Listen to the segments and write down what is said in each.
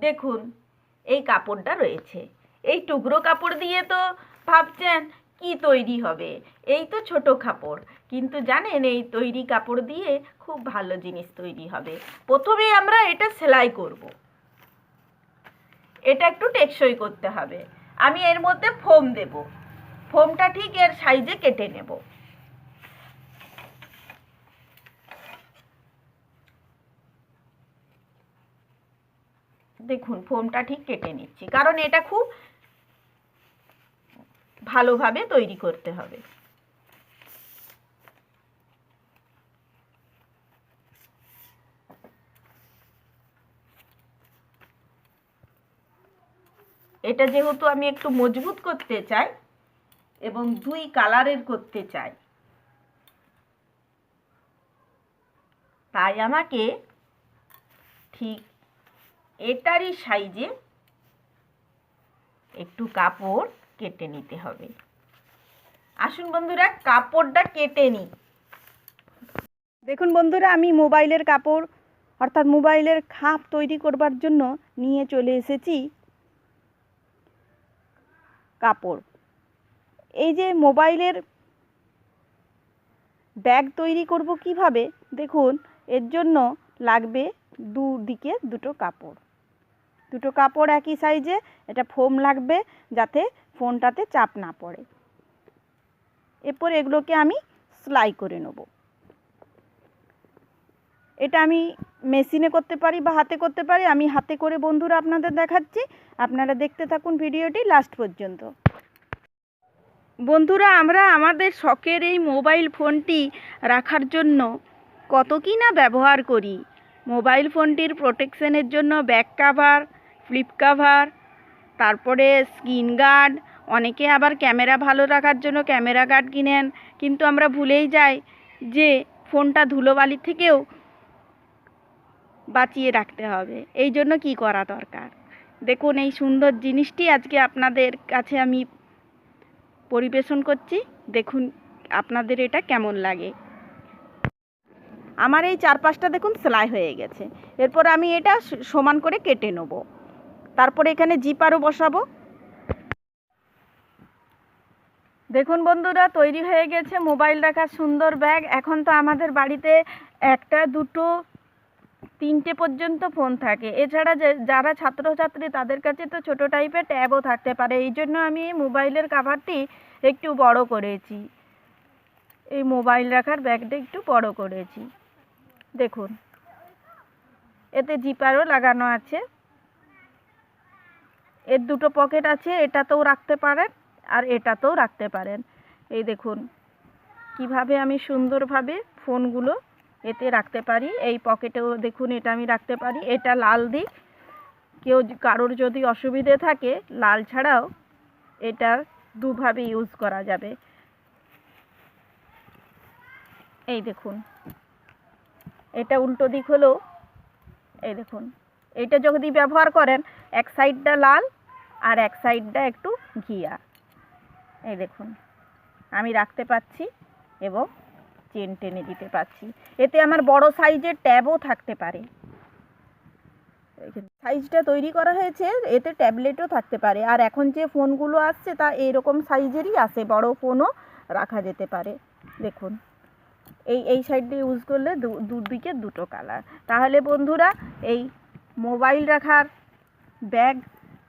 দেখুন এই কাপড়টা রয়েছে। এই টুকরো কাপড় দিয়ে তো ভাবছেন কি তৈরি হবে, এই তো ছোট কাপড়, কিন্তু জানেন এই তৈরি কাপড় দিয়ে খুব ভালো জিনিস তৈরি হবে। প্রথমে আমরা এটা সেলাই করব। এটা একটু টেকসই করতে হবে। আমি এর মধ্যে ফোম দেব। ফোমটা ঠিক এর সাইজে কেটে নেব। দেখুন ফোমটা ঠিক কেটে নিচ্ছি, কারণ এটা খুব ভালোভাবে তৈরি করতে হবে। এটা যেহেতু আমি একটু মজবুত করতে চাই এবং 2 কালারের করতে চাই, তাই আমাকে ঠিক এটারই সাইজে একটু কাপড় কেটে নিতে হবে। আসুন বন্ধুরা কাপড়টা কেটে নিই। দেখুন বন্ধুরা, আমি মোবাইলের কাপড় অর্থাৎ মোবাইলের খাপ তৈরি করবার জন্য নিয়ে চলে এসেছি কাপড়। এই যে মোবাইলের ব্যাগ তৈরি করব কিভাবে, দেখুন এর জন্য লাগবে দুদিকে দুটো কাপড় একই সাইজে। এটা ফোম লাগবে যাতে ফোনটাতে চাপ না পড়ে। এরপর এগুলোকে আমি সেলাই করে নেব। এটা আমি মেশিনে করতে পারি বা হাতে করতে পারি। আমি হাতে করে বন্ধুরা আপনাদের দেখাচ্ছি, আপনারা দেখতে থাকুন ভিডিওটি লাস্ট পর্যন্ত। বন্ধুরা, আমরা আমাদের শখের এই মোবাইল ফোনটি রাখার জন্য কত কি না ব্যবহার করি। মোবাইল ফোনটির প্রোটেকশনের জন্য ব্যাক কাভার, ফ্লিপ কাভার, তারপরে স্ক্রিন গার্ড, অনেকে আবার ক্যামেরা ভালো রাখার জন্য ক্যামেরা গার্ড কিনেন, কিন্তু আমরা ভুলেই যাই যে ফোনটা ধুলোবালি থেকেও বাঁচিয়ে রাখতে হবে। এই জন্য কী করা দরকার, দেখুন এই সুন্দর জিনিসটি আজকে আপনাদের কাছে আমি পরিবেশন করছি। দেখুন আপনাদের এটা কেমন লাগে। আমার এই 4-5টা দেখুন সেলাই হয়ে গেছে। এরপর আমি এটা সমান করে কেটে নেব। তারপরে এখানে জিপারও বসাবো। দেখুন বন্ধুরা, তৈরি হয়ে গেছে মোবাইল রাখার সুন্দর ব্যাগ। এখন তো আমাদের বাড়িতে 1, 2, 3টে পর্যন্ত ফোন থাকে। এছাড়া যারা ছাত্রছাত্রী তাদের কাছে তো ছোটো টাইপের ট্যাবও থাকতে পারে। এই জন্য আমি মোবাইলের কাভারটি একটু বড় করেছি। এই মোবাইল রাখার ব্যাগটা একটু বড় করেছি। দেখুন এতে জিপারও লাগানো আছে। এর 2টো পকেট আছে, এটাতেও রাখতে পারেন আর এটাতেও রাখতে পারেন। এই দেখুন কিভাবে আমি সুন্দরভাবে ফোনগুলো এতে রাখতে পারি। এই পকেটেও দেখুন এটা আমি রাখতে পারি। এটা লাল দিক, কারোর যদি অসুবিধে থাকে লাল ছাড়াও এটা দুভাবে ইউজ করা যাবে। এই দেখুন এটা উল্টো দিক হলো। এই দেখুন এটা যদি ব্যবহার করেন, এক সাইডটা লাল আর এক সাইডটা একটু ঘিয়া। এই দেখুন আমি রাখতে পাচ্ছি এবং চেন টেনে দিতে পারছি। এতে আমার বড় সাইজের ট্যাবও থাকতে পারে। সাইজটা তৈরি করা হয়েছে, এতে ট্যাবলেটও থাকতে পারে। আর এখন যে ফোনগুলো আসছে তা এরকম সাইজেরই আসে, বড় ফোনও রাখা যেতে পারে। দেখুন এই সাইডটা ইউজ করলে দুদিকে 2টো কালার। তাহলে বন্ধুরা এই মোবাইল রাখার ব্যাগ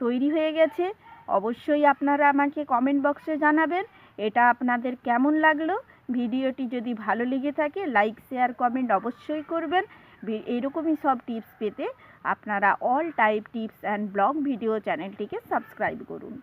তৈরি হয়ে গেছে। অবশ্যই আপনারা আমাকে কমেন্ট বক্সে জানাবেন এটা আপনাদের কেমন লাগলো। ভিডিওটি যদি ভালো লেগে থাকে লাইক, শেয়ার, কমেন্ট অবশ্যই করবেন। এরকমই সব টিপস পেতে আপনারা all type tips and blog video চ্যানেলটিকে সাবস্ক্রাইব করুন।